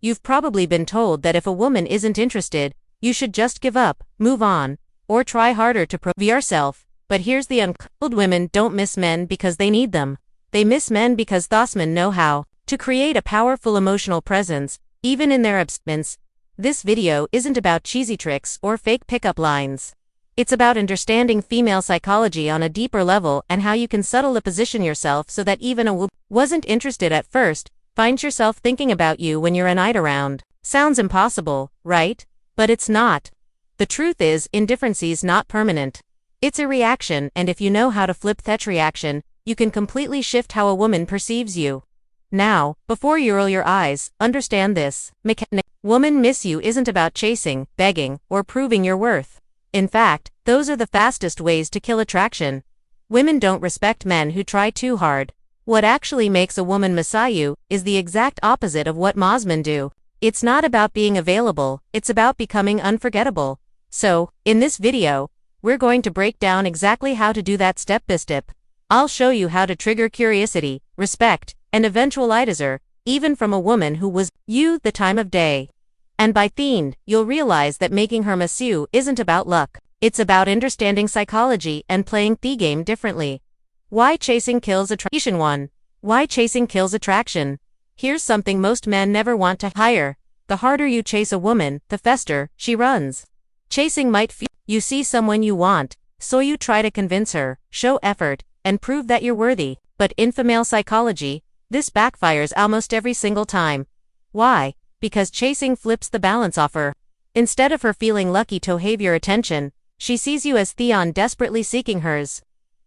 You've probably been told that if a woman isn't interested, you should just give up, move on, or try harder to prove yourself. But here's the uncooled: women don't miss men because they need them. They miss men because those men know how to create a powerful emotional presence, even in their absence. This video isn't about cheesy tricks or fake pickup lines. It's about understanding female psychology on a deeper level and how you can subtly position yourself so that even a woman wasn't interested at first finds yourself thinking about you when you're a night around. Sounds impossible, right? But it's not. The truth is, indifferency's not permanent. It's a reaction, and if you know how to flip that reaction, you can completely shift how a woman perceives you. Now, before you roll your eyes, understand this. Woman miss you isn't about chasing, begging, or proving your worth. In fact, those are the fastest ways to kill attraction. Women don't respect men who try too hard. What actually makes a woman miss you is the exact opposite of what most men do. It's not about being available, it's about becoming unforgettable. So, in this video, we're going to break down exactly how to do that step by step. I'll show you how to trigger curiosity, respect, and eventualize her, even from a woman who was you the time of day. And by the end, you'll realize that making her miss you isn't about luck. It's about understanding psychology and playing the game differently. Why chasing kills attraction? 1. Why chasing kills attraction? Here's something most men never want to hear. The harder you chase a woman, the faster she runs. Chasing might feel you see someone you want, so you try to convince her, show effort, and prove that you're worthy. But in female psychology, this backfires almost every single time. Why? Because chasing flips the balance off her. Instead of her feeling lucky to have your attention, she sees you as Theon desperately seeking hers.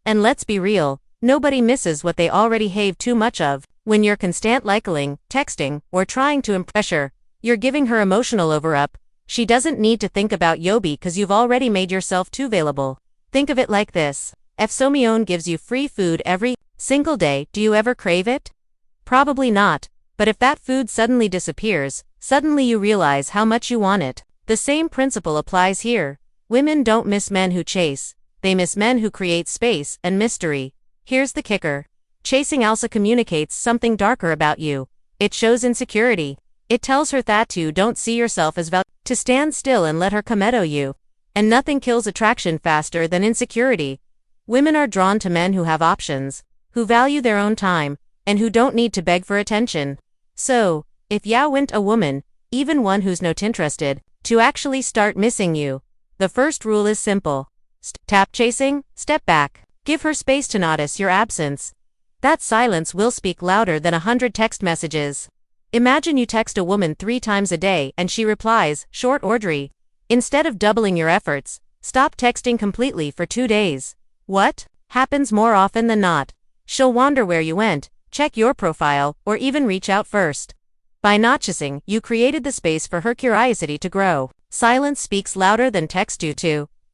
And let's be real, nobody misses what they already have too much of. When you're constant liking, texting, or trying to impress her, you're giving her emotional over-up. She doesn't need to think about Yobi because you've already made yourself too available. Think of it like this. If someone gives you free food every single day, do you ever crave it? Probably not. But if that food suddenly disappears, suddenly you realize how much you want it. The same principle applies here. Women don't miss men who chase. They miss men who create space and mystery. Here's the kicker. Chasing also communicates something darker about you. It shows insecurity. It tells her that you don't see yourself as valuable. To stand still and let her come at you. And nothing kills attraction faster than insecurity. Women are drawn to men who have options, who value their own time, and who don't need to beg for attention. So, if you want a woman, even one who's not interested, to actually start missing you, the first rule is simple. Stop chasing, step back. Give her space to notice your absence. That silence will speak louder than 100 text messages. Imagine you text a woman 3 times a day and she replies, short or ordery. Instead of doubling your efforts, stop texting completely for 2 days. What happens more often than not? She'll wonder where you went, check your profile, or even reach out first. By not chasing, you created the space for her curiosity to grow. Silence speaks louder than text.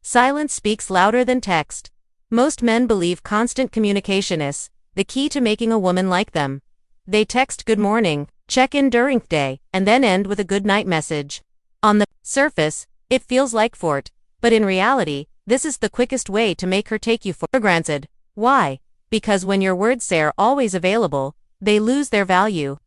Silence speaks louder than text. Most men believe constant communication is the key to making a woman like them. They text good morning, check in during the day, and then end with a good night message. On the surface, it feels like effort, but in reality, this is the quickest way to make her take you for granted. Why? Because when your words are always available, they lose their value.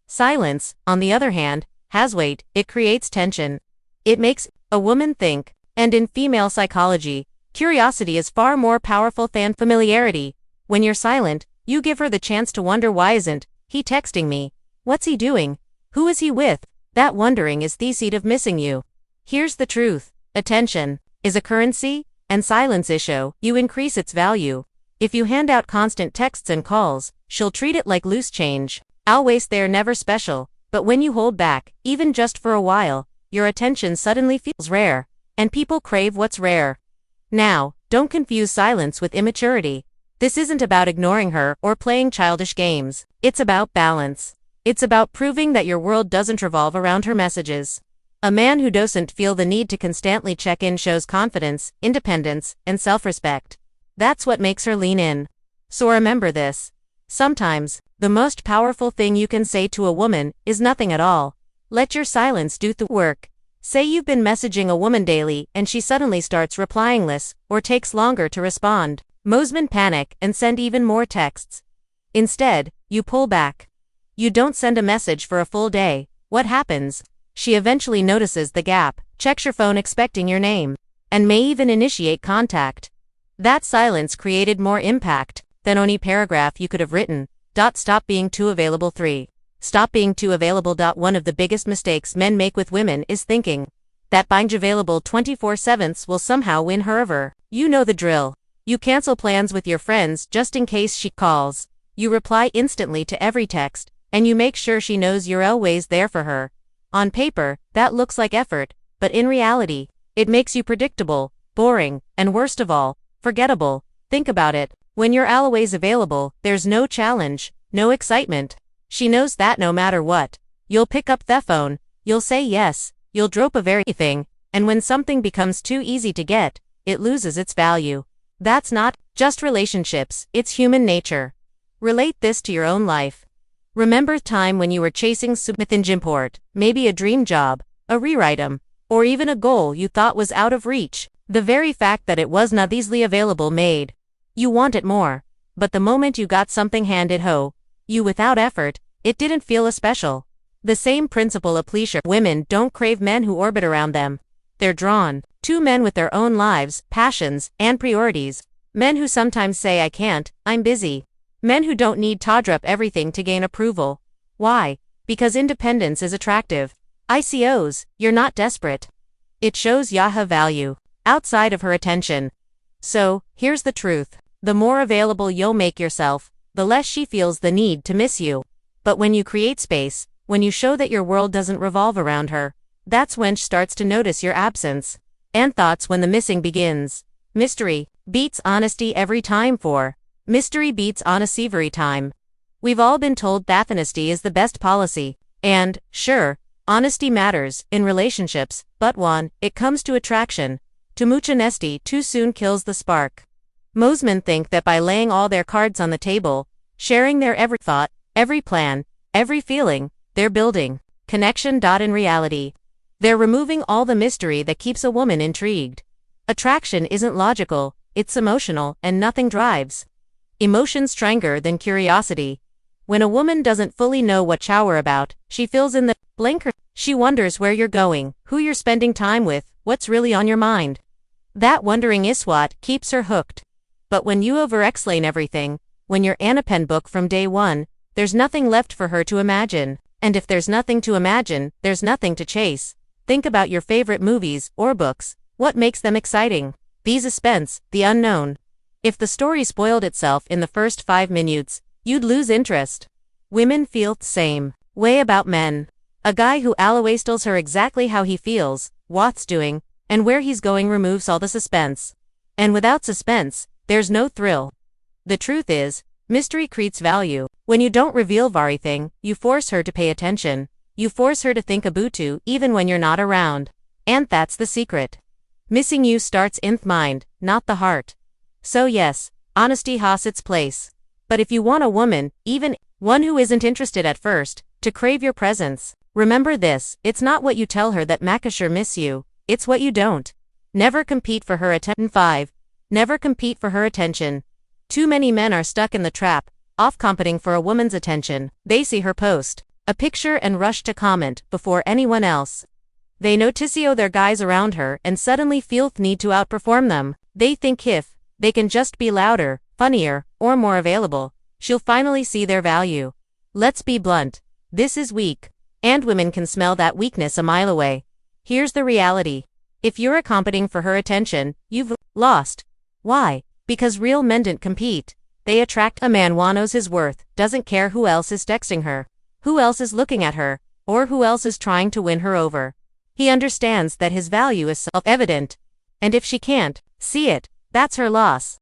Silence, on the other hand, has weight. It creates tension. It makes a woman think. And in female psychology, curiosity is far more powerful than familiarity. When you're silent, you give her the chance to wonder, why isn't he texting me? What's he doing? Who is he with? That wondering is the seed of missing you. Here's the truth. Attention is a currency, and silence issue, you increase its value. If you hand out constant texts and calls, she'll treat it like loose change. Always they're never special, but when you hold back, even just for a while, your attention suddenly feels rare, and people crave what's rare. Now, don't confuse silence with immaturity. This isn't about ignoring her or playing childish games. It's about balance. It's about proving that your world doesn't revolve around her messages. A man who doesn't feel the need to constantly check in shows confidence, independence, and self-respect. That's what makes her lean in. So remember this. Sometimes, the most powerful thing you can say to a woman is nothing at all. Let your silence do the work. Say you've been messaging a woman daily and she suddenly starts replying less, or takes longer to respond. Most men panic and send even more texts. Instead, you pull back. You don't send a message for a full day. What happens? She eventually notices the gap, checks your phone expecting your name, and may even initiate contact. That silence created more impact than any paragraph you could have written. Stop being too available. 3. Stop being too available. One of the biggest mistakes men make with women is thinking that being available 24/7 will somehow win her over. You know the drill. You cancel plans with your friends just in case she calls. You reply instantly to every text, and you make sure she knows you're always there for her. On paper, that looks like effort, but in reality, it makes you predictable, boring, and worst of all, forgettable. Think about it. When you're always available, there's no challenge, no excitement. She knows that no matter what, you'll pick up the phone, you'll say yes, you'll drop a very thing, and when something becomes too easy to get, it loses its value. That's not just relationships, it's human nature. Relate this to your own life. Remember time when you were chasing something important, maybe a dream job, a rewrite or even a goal you thought was out of reach. The very fact that it was not easily available made you want it more. But the moment you got something handed you without effort, it didn't feel as special. The same principle applies. Women don't crave men who orbit around them. They're drawn to men with their own lives, passions, and priorities. Men who sometimes say I can't, I'm busy. Men who don't need to drop everything to gain approval. Why? Because independence is attractive. ICOs, you're not desperate. It shows you have value outside of her attention. So, here's the truth. The more available you'll make yourself, the less she feels the need to miss you. But when you create space, when you show that your world doesn't revolve around her, that's when she starts to notice your absence. And thoughts when the missing begins. Mystery beats honesty every time. Mystery beats honesty every time. We've all been told that honesty is the best policy. And, sure, honesty matters in relationships, but when it comes to attraction, too much honesty too soon kills the spark. Most men think that by laying all their cards on the table, sharing their every thought, every plan, every feeling, they're building connection. In reality, they're removing all the mystery that keeps a woman intrigued. Attraction isn't logical, it's emotional, and nothing drives emotion stronger than curiosity. When a woman doesn't fully know what you're about, she fills in the blank. She wonders where you're going, who you're spending time with, what's really on your mind. That wondering is what keeps her hooked. But when you over-explain everything, when you're an open book from day one, there's nothing left for her to imagine. And if there's nothing to imagine, there's nothing to chase. Think about your favorite movies or books. What makes them exciting? The suspense, the unknown. If the story spoiled itself in the first 5 minutes, you'd lose interest. Women feel the same way about men. A guy who always tells her exactly how he feels, what's doing, and where he's going removes all the suspense. And without suspense, there's no thrill. The truth is, mystery creates value. When you don't reveal everything, you force her to pay attention. You force her to think about you even when you're not around. And that's the secret. Missing you starts in the mind, not the heart. So yes, honesty has its place. But if you want a woman, even one who isn't interested at first, to crave your presence, remember this: it's not what you tell her that makes her miss you, it's what you don't. Never compete for her attention. 5. Never compete for her attention. Too many men are stuck in the trap of competing for a woman's attention. They see her post a picture and rush to comment before anyone else. They notice their guys around her and suddenly feel the need to outperform them. They think if they can just be louder, funnier, or more available, she'll finally see their value. Let's be blunt. This is weak. And women can smell that weakness a mile away. Here's the reality. If you're competing for her attention, you've lost. Why? Because real men don't compete. They attract. A man who knows his worth doesn't care who else is texting her, who else is looking at her, or who else is trying to win her over. He understands that his value is self-evident. And if she can't see it, that's her loss.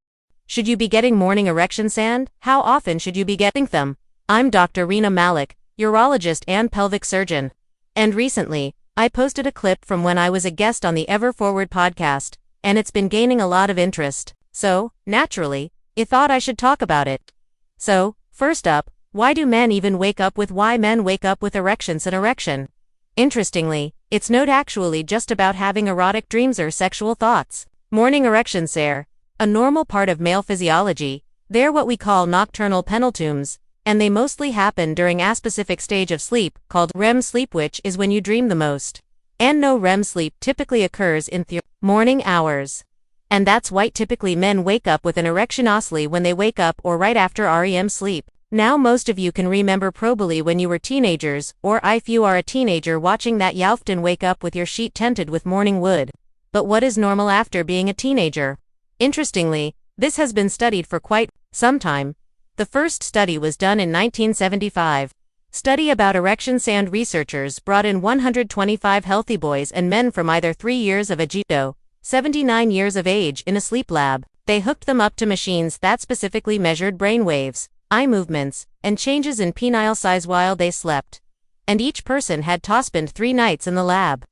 Should you be getting morning erections, and how often should you be getting them? I'm Dr. Reena Malik, urologist and pelvic surgeon. And recently, I posted a clip from when I was a guest on the Ever Forward podcast, and it's been gaining a lot of interest. So, naturally, I thought I should talk about it. So, first up, why do men even wake up with why men wake up with erections and erection? Interestingly, it's not actually just about having erotic dreams or sexual thoughts. Morning erections are a normal part of male physiology. They're what we call nocturnal penultimes, and they mostly happen during a specific stage of sleep, called REM sleep, which is when you dream the most. And no REM sleep typically occurs in the morning hours. And that's why typically men wake up with an erection oscillate when they wake up or right after REM sleep. Now most of you can remember probably when you were teenagers, or if you are a teenager watching that you often wake up with your sheet tinted with morning wood. But what is normal after being a teenager? Interestingly, this has been studied for quite some time. The first study was done in 1975. Study about erections, and researchers brought in 125 healthy boys and men from either 3 years of age to 79 years of age in a sleep lab. They hooked them up to machines that specifically measured brain waves, eye movements, and changes in penile size while they slept. And each person had to spend 3 nights in the lab.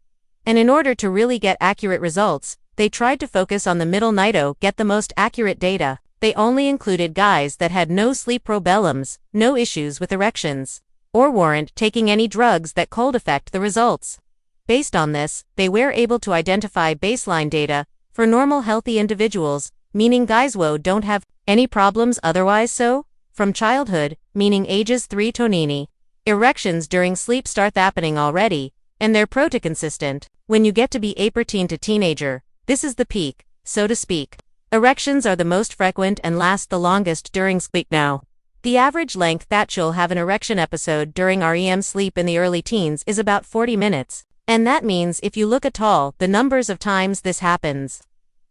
And in order to really get accurate results, they tried to focus on the middle night to get the most accurate data. They only included guys that had no sleep problems, no issues with erections, or weren't taking any drugs that could affect the results. Based on this, they were able to identify baseline data for normal healthy individuals, meaning guys who don't have any problems otherwise, so from childhood, meaning ages 3 to 9. Erections during sleep start happening already, and they're consistent. When you get to be 18 to teenager, this is the peak, so to speak. Erections are the most frequent and last the longest during sleep now. The average length that you'll have an erection episode during REM sleep in the early teens is about 40 minutes. And that means if you look at all the numbers of times this happens,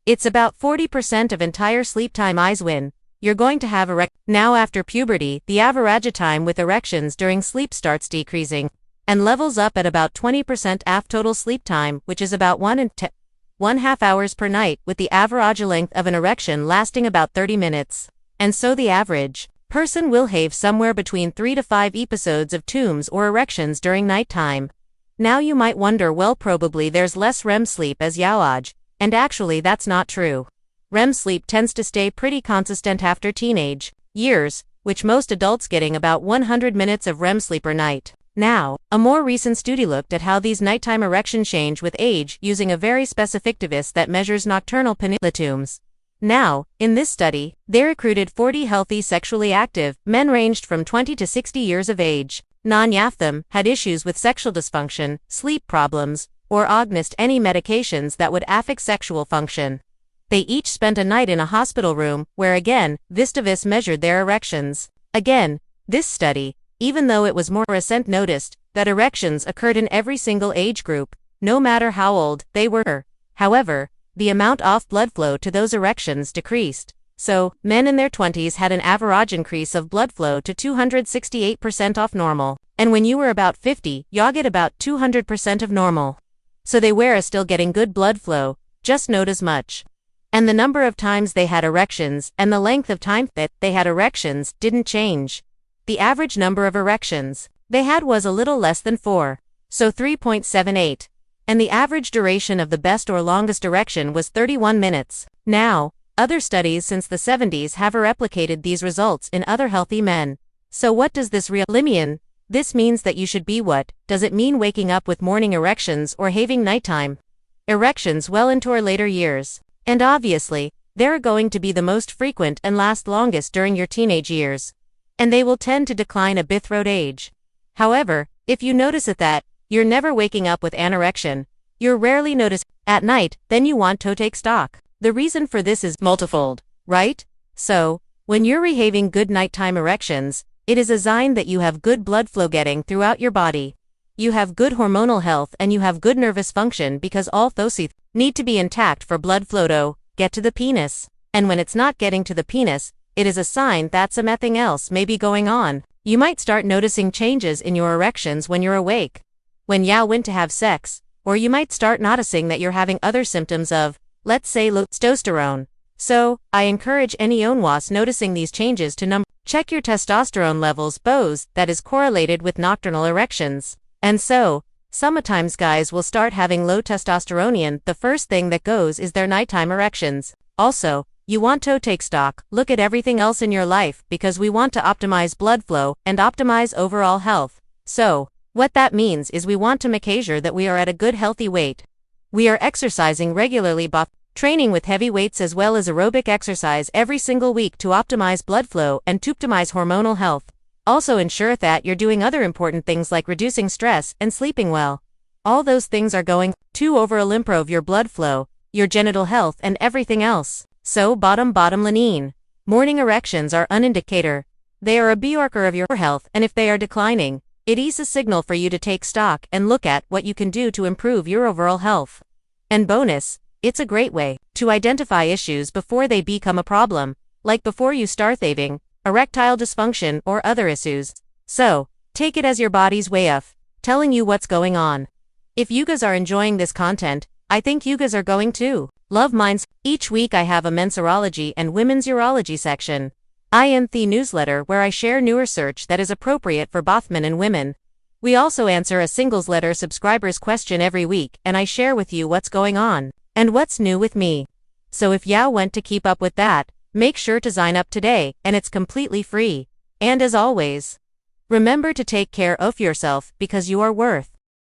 it's about 40% of entire sleep time eyes when you're going to have Now after puberty, the average time with erections during sleep starts decreasing and levels up at about 20% af total sleep time, which is about 1.5 hours per night, with the average length of an erection lasting about 30 minutes. And so the average person will have somewhere between 3 to 5 episodes of TUMs or erections during nighttime. Now you might wonder, well, probably there's less REM sleep as yawaj, and actually that's not true. REM sleep tends to stay pretty consistent after teenage years, which most adults getting about 100 minutes of REM sleep per night. Now, a more recent study looked at how these nighttime erections change with age using a very specific device that measures nocturnal penile. Now, in this study, they recruited 40 healthy sexually active men ranged from 20 to 60 years of age. None of them had issues with sexual dysfunction, sleep problems, or against any medications that would affect sexual function. They each spent a night in a hospital room where again, this device measured their erections. Again, this study, even though it was more recent, noticed that erections occurred in every single age group, no matter how old they were. However, the amount of blood flow to those erections decreased. So, men in their 20s had an average increase of blood flow to 268% off normal. And when you were about 50, you get about 200% of normal. So they were still getting good blood flow, just not as much. And the number of times they had erections and the length of time that they had erections didn't change. The average number of erections they had was a little less than 4, so 3.78. And the average duration of the best or longest erection was 31 minutes. Now, other studies since the 70s have replicated these results in other healthy men. So what does this really mean? This means that you should be what? Does it mean waking up with morning erections or having nighttime erections well into our later years? And obviously, they're going to be the most frequent and last longest during your teenage years. And they will tend to decline a bit throughout age. However, if you notice that you're never waking up with an erection, you're rarely noticed at night, then you want to take stock. The reason for this is multifold, right? So, when you're having good nighttime erections, it is a sign that you have good blood flow getting throughout your body. You have good hormonal health and you have good nervous function because all those need to be intact for blood flow to get to the penis. And when it's not getting to the penis, it is a sign that something else may be going on. You might start noticing changes in your erections when you're awake, when you went to have sex, or you might start noticing that you're having other symptoms of, let's say, low testosterone. So, I encourage anyone was noticing these changes to check your testosterone levels, both that is correlated with nocturnal erections. And so, sometimes guys will start having low testosterone and the first thing that goes is their nighttime erections. Also, you want to take stock, look at everything else in your life because we want to optimize blood flow and optimize overall health. So, what that means is we want to make sure that we are at a good healthy weight. We are exercising regularly, training with heavy weights as well as aerobic exercise every single week to optimize blood flow and to optimize hormonal health. Also ensure that you're doing other important things like reducing stress and sleeping well. All those things are going to improve your blood flow, your genital health and everything else. So bottom line, morning erections are an indicator. They are a marker of your health, and if they are declining, it is a signal for you to take stock and look at what you can do to improve your overall health. And bonus, it's a great way to identify issues before they become a problem, like before you start having erectile dysfunction or other issues. So, take it as your body's way of telling you what's going on. If you guys are enjoying this content, I think you guys are going to love mine. Each week I have a men's urology and women's urology section. I am the newsletter where I share new research that is appropriate for both men and women. We also answer a singles letter subscriber's question every week, and I share with you what's going on and what's new with me. So if you want to keep up with that, make sure to sign up today, and it's completely free. And as always, remember to take care of yourself because you are worth